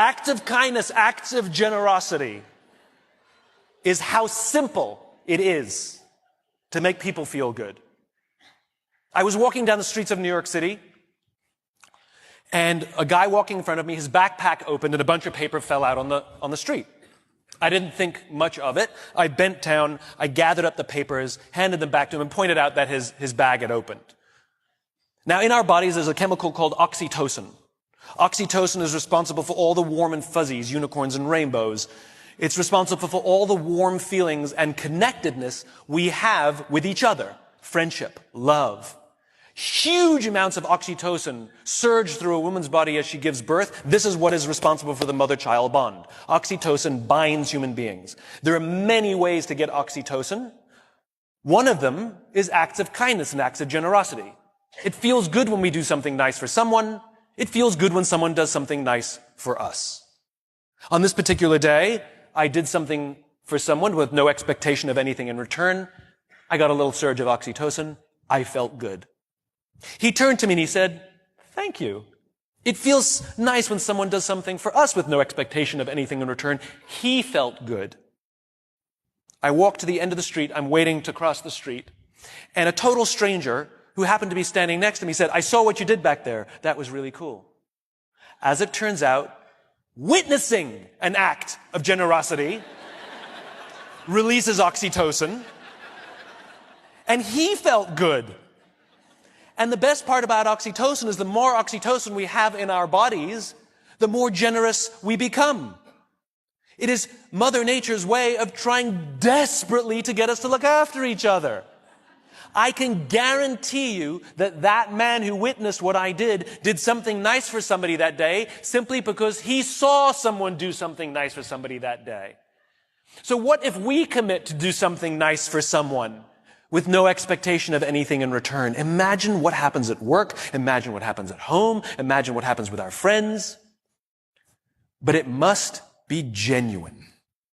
Acts of kindness, acts of generosity is how simple it is to make people feel good. I was walking down the streets of New York City, and a guy walking in front of me, his backpack opened and a bunch of paper fell out on the street. I didn't think much of it. I bent down, I gathered up the papers, handed them back to him, and pointed out that his bag had opened. Now, in our bodies, there's a chemical called oxytocin. Oxytocin is responsible for all the warm and fuzzies, unicorns and rainbows. It's responsible for all the warm feelings and connectedness we have with each other. Friendship, love. Huge amounts of oxytocin surge through a woman's body as she gives birth. This is what is responsible for the mother-child bond. Oxytocin binds human beings. There are many ways to get oxytocin. One of them is acts of kindness and acts of generosity. It feels good when we do something nice for someone. It feels good when someone does something nice for us. On this particular day, I did something for someone with no expectation of anything in return. I got a little surge of oxytocin. I felt good. He turned to me and he said, "Thank you. It feels nice when someone does something for us with no expectation of anything in return." He felt good. I walked to the end of the street. I'm waiting to cross the street. And a total stranger who happened to be standing next to me said, "I saw what you did back there. That was really cool." As it turns out, witnessing an act of generosity releases oxytocin. And he felt good. And the best part about oxytocin is the more oxytocin we have in our bodies, the more generous we become. It is Mother Nature's way of trying desperately to get us to look after each other. I can guarantee you that that man who witnessed what I did something nice for somebody that day simply because he saw someone do something nice for somebody that day. So what if we commit to do something nice for someone with no expectation of anything in return? Imagine what happens at work. Imagine what happens at home. Imagine what happens with our friends. But it must be genuine.